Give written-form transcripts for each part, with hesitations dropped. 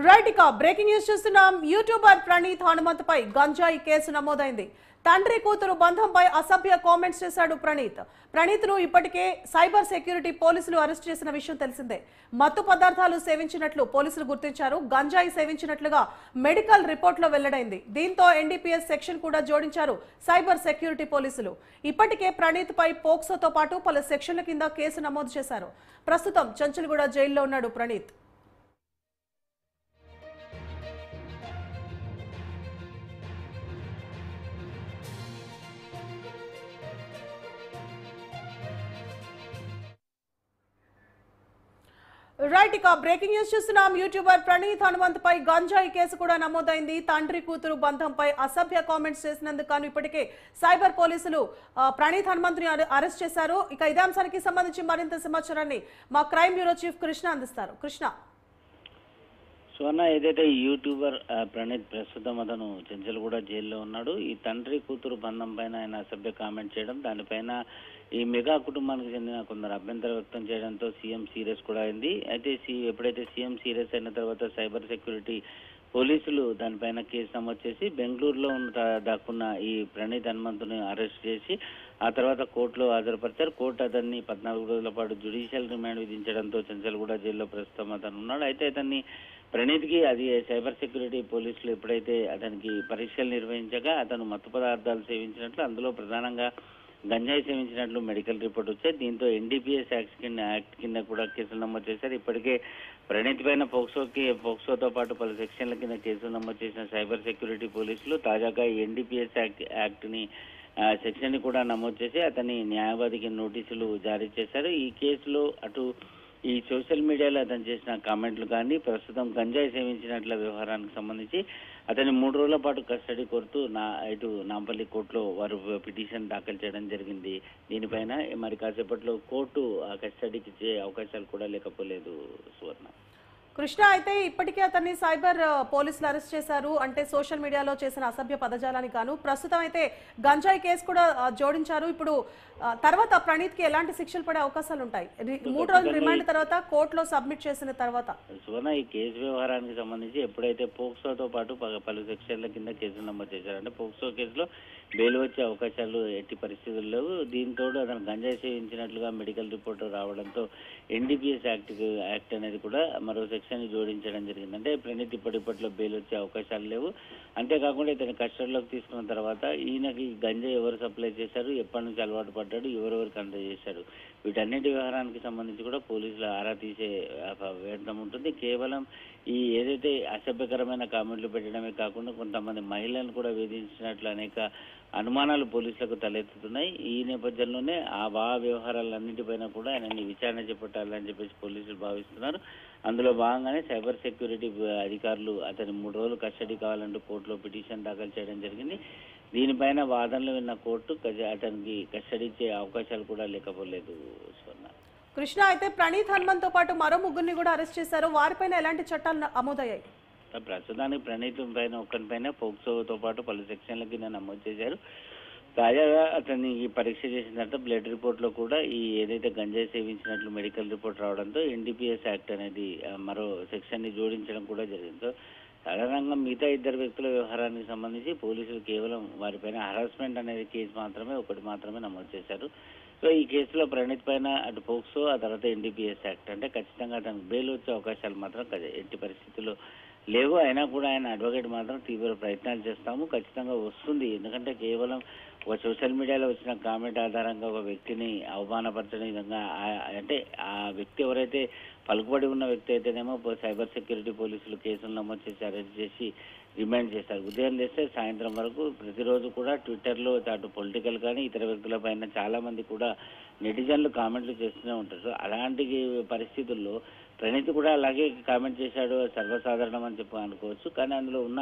Right ఇక breaking news చూస్తున్నాం. YouTuber Praneeth హనుమంతపై గంజాయి కేసు నమోదైంది. తండ్రి కూతురు బంధంపై అసభ్య కామెంట్స్ చేశాడు ప్రణీత్ ను ఇప్పటికే సైబర్ సెక్యూరిటీ పోలీసులు అరెస్ట్ చేసిన విషయం తెలిసిందే. మత్తు పదార్థాలు సేవించినట్లు పోలీసులు గుర్తించారు. గంజాయి సేవించినట్లుగా మెడికల్ రిపోర్ట్ లో వెల్లడైంది. దీంతో ఎన్డీపీఎస్ సెక్షన్ కూడా జోడించారు సైబర్ సెక్యూరిటీ పోలీసులు. ఇప్పటికే ప్రణీత్ పై పోక్సోతో పాటు పలు సెక్షన్ల కింద కేసు నమోదు చేశారు. ప్రస్తుతం చంచల్గూడ జైల్లో ఉన్నాడు ప్రణీత్. రైట్ ఇక బ్రేకింగ్ న్యూస్ చూస్తున్నాం. యూట్యూబర్ ప్రణీత్ హనుమంత్ పై గంజాయి కేసు కూడా నమోదైంది. తండ్రి కూతురు బంధంపై అసభ్య కామెంట్స్ చేసినందుకు ఇప్పటికే సైబర్ పోలీసులు ప్రణీత్ హనుమంత్ ని అరెస్ట్ చేశారు. ఇక ఇదే అంశానికి సంబంధించి మరింత సమాచారాన్ని మా క్రైమ్ బ్యూరో చీఫ్ కృష్ణ అందిస్తారు. కృష్ణ. సువర్ణ, ఏదైతే యూట్యూబర్ ప్రణీత్ ప్రస్తుతం అతను చెంచల్గూడ జైల్లో ఉన్నాడు. ఈ తండ్రి కూతురు బంధం పైన ఆయన అసభ్య కామెంట్ చేయడం, దానిపైన ఈ మెగా కుటుంబానికి చెందిన కొందరు అభ్యంతరం వ్యక్తం చేయడంతో సీఎం సీరియస్ కూడా అయింది. అయితే ఎప్పుడైతే సీఎం సీరియస్ అయిన తర్వాత సైబర్ సెక్యూరిటీ పోలీసులు దానిపైన కేసు నమోదు చేసి బెంగళూరులో దాక్కున్న ఈ ప్రణీత్ హనుమంతుని అరెస్ట్ చేసి ఆ తర్వాత కోర్టులో హాజరుపరిచారు. కోర్టు అతన్ని 14 రోజుల పాటు జ్యుడిషియల్ రిమాండ్ విధించడంతో చెంచల్గూడ జైల్లో ప్రస్తుతం అతను ఉన్నాడు. అయితే అతన్ని ప్రణీత్కి అది సైబర్ సెక్యూరిటీ పోలీసులు ఎప్పుడైతే అతనికి పరీక్షలు నిర్వహించగా అతను మత్తు పదార్థాలు సేవించినట్లు, అందులో ప్రధానంగా గంజాయి సేవించినట్లు మెడికల్ రిపోర్ట్ వచ్చాయి. దీంతో ఎన్డీపీఎస్ యాక్ట్ కింద కూడా కేసులు నమోదు చేశారు. ఇప్పటికే ప్రణీత్ పైన పోక్సోతో పాటు పలు సెక్షన్ల కింద కేసులు నమోదు చేసిన సైబర్ సెక్యూరిటీ పోలీసులు తాజాగా ఎన్డీపీఎస్ యాక్ట్ ని సెక్షన్ ని కూడా నమోదు చేసి అతని న్యాయవాదికి నోటీసులు జారీ చేశారు. ఈ కేసులో అటు ఈ సోషల్ మీడియాలో అతను చేసిన కామెంట్లు కానీ, ప్రస్తుతం గంజాయి సేవించినట్ల వ్యవహారానికి సంబంధించి అతన్ని 3 రోజుల పాటు కస్టడీ కోరుతూ ఇటు నాంపల్లి కోర్టులో వారు పిటిషన్ దాఖలు చేయడం జరిగింది. దీనిపైన మరి కాసేపట్లో కోర్టు కస్టడీకి ఇచ్చే అవకాశాలు కూడా లేకపోలేదు. సువర్ణ. కృష్ణ, అయితే ఇప్పటికే అతన్ని సైబర్ పోలీసులు అరెస్ట్ చేశారు. అంటే సోషల్ మీడియాలో చేసిన అసభ్య పదజాలానికి గాను ప్రస్తుతం అయితే గంజాయి కేసు కూడా జోడించారు. ఇప్పుడు తర్వాత ప్రణీత్ కి ఎలాంటి శిక్షలు పడే అవకాశాలు ఉంటాయి? 3 రోజుల రిమాండ్ తర్వాత కోర్టులో సబ్మిట్ చేసిన తర్వాత సువర్ణ, ఈ కేసు వ్యవహారానికి సంబంధించి ఎప్పుడైతే పోక్సోతో పాటు పలు సెక్షన్ల కింద కేసులు నమోదు చేశారు. అంటే పోక్సో కేసులో బెయిల్ వచ్చే అవకాశాలు ఎట్టి పరిస్థితులు లేవు. దీంతో అతను గంజాయి సేవించినట్లుగా మెడికల్ రిపోర్ట్ రావడంతో ఎన్డీపీఎస్ యాక్ట్ అనేది కూడా మరో సెక్షన్ జోడించడం జరిగింది. అంటే ప్రణీత్ ఇప్పటిలో బెయిల్ వచ్చే అవకాశాలు లేవు. అంతేకాకుండా ఇతని కస్టడీలోకి తీసుకున్న తర్వాత ఈయనకి గంజాయి ఎవరు సప్లై చేశారు, ఎప్పటి నుంచి అలవాటు పడ్డాడు, ఎవరెవరికి అందజేశాడు, వీటన్నిటి వ్యవహారానికి సంబంధించి కూడా పోలీసులు ఆరా తీసే ప్రయత్నం ఉంటుంది. కేవలం ఈ ఏదైతే అసభ్యకరమైన కామెంట్లు పెట్టడమే కాకుండా కొంతమంది మహిళలను కూడా వేధించినట్లు అనేక అనుమానాలు పోలీసులకు తలెత్తుతున్నాయి. ఈ నేపథ్యంలోనే ఆ వ్యవహారాలన్నింటిపైన కూడా ఆయనని విచారణ చేపట్టాలని చెప్పేసి పోలీసులు భావిస్తున్నారు. అందులో భాగంగానే సైబర్ సెక్యూరిటీ అధికారులు అతని 3 రోజులు కస్టడీ కావాలంటూ కోర్టులో పిటిషన్ దాఖలు చేయడం జరిగింది. దీనిపైన వాదనలు విన్న కోర్టు అతనికి కస్టడీ ఇచ్చే అవకాశాలు కూడా లేకపోలేదు. కృష్ణ, అయితే ప్రణీత్ హనుమంత్ తో పాటు మరో 3 కూడా అరెస్ట్ చేశారు. వారిపైన ఎలాంటి చట్టాలు అమోదయ్యాయి? ప్రస్తుతానికి ప్రణీత్ పైన ఒక్కరిపైన పోక్సోతో పాటు పలు సెక్షన్ల కింద నమోదు చేశారు. తాజాగా అతన్ని పరీక్ష చేసిన తర్వాత బ్లడ్ రిపోర్ట్ లో కూడా ఈ ఏదైతే గంజాయి సేవించినట్లు మెడికల్ రిపోర్ట్ రావడంతో ఎన్డీపీఎస్ యాక్ట్ అనేది మరో సెక్షన్ ని జోడించడం కూడా జరిగింది. సాధారణంగా మిగతా 2 వ్యక్తుల వ్యవహారానికి సంబంధించి పోలీసులు కేవలం వారిపైన హరాస్మెంట్ అనేది కేసు ఒకటి మాత్రమే నమోదు చేశారు. సో ఈ కేసులో ప్రణీత్ పైన అటు పోక్సో, ఆ తర్వాత ఎన్డీపీఎస్ యాక్ట్, అంటే ఖచ్చితంగా అతనికి బెయిల్ వచ్చే అవకాశాలు మాత్రం ఎట్టి పరిస్థితుల్లో లేవు. అయినా కూడా ఆయన అడ్వకేట్ మాత్రం తీవ్ర ప్రయత్నాలు చేస్తాము, ఖచ్చితంగా వస్తుంది. ఎందుకంటే కేవలం ఒక సోషల్ మీడియాలో వచ్చిన కామెంట్ ఆధారంగా ఒక వ్యక్తిని అవమానపరచడం విధంగా, అంటే ఆ వ్యక్తి ఎవరైతే పలుకుబడి ఉన్న వ్యక్తి అయితేనేమో సైబర్ సెక్యూరిటీ పోలీసులు కేసులు నమోదు చేసి అరెస్ట్ చేసి రిమాండ్ చేస్తారు. ఉదయం చేస్తే సాయంత్రం వరకు ప్రతిరోజు కూడా ట్విట్టర్లో అటు పొలిటికల్ కానీ ఇతర వ్యక్తుల పైన చాలా మంది కూడా నెటిజన్లు కామెంట్లు చేస్తూనే ఉంటారు. సో అలాంటి పరిస్థితుల్లో ప్రణీత్ కూడా అలాగే కామెంట్ చేశాడు, సర్వసాధారణం అని అనుకోవచ్చు. కానీ అందులో ఉన్న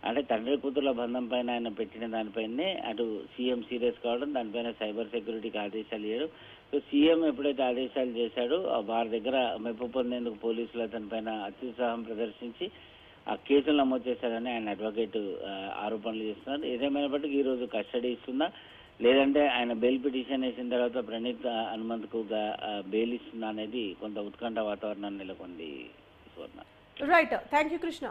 అంటే తండ్రి కూతుర్ల బంధం పైన ఆయన పెట్టిన దానిపైనే అటు సీఎం సీరియస్ కావడం, దానిపైన సైబర్ సెక్యూరిటీకి ఆదేశాలు ఇవ్వడం. సో సీఎం ఎప్పుడైతే ఆదేశాలు చేశాడో వారి దగ్గర మెప్పు పొందేందుకు పోలీసులు అతనిపైన అత్యుత్సాహం ప్రదర్శించి ఆ కేసులు నమోదు చేశారని ఆయన అడ్వకేట్ ఆరోపణలు చేస్తున్నారు. ఏదేమైనప్పటికీ ఈ రోజు కస్టడీ ఇస్తుందా లేదంటే ఆయన బెయిల్ పిటిషన్ వేసిన తర్వాత ప్రణీత్ హనుమంత్కు బెయిల్ ఇస్తుందా అనేది కొంత ఉత్కంఠ వాతావరణాన్ని నెలకొంది. Right, thank you Krishna.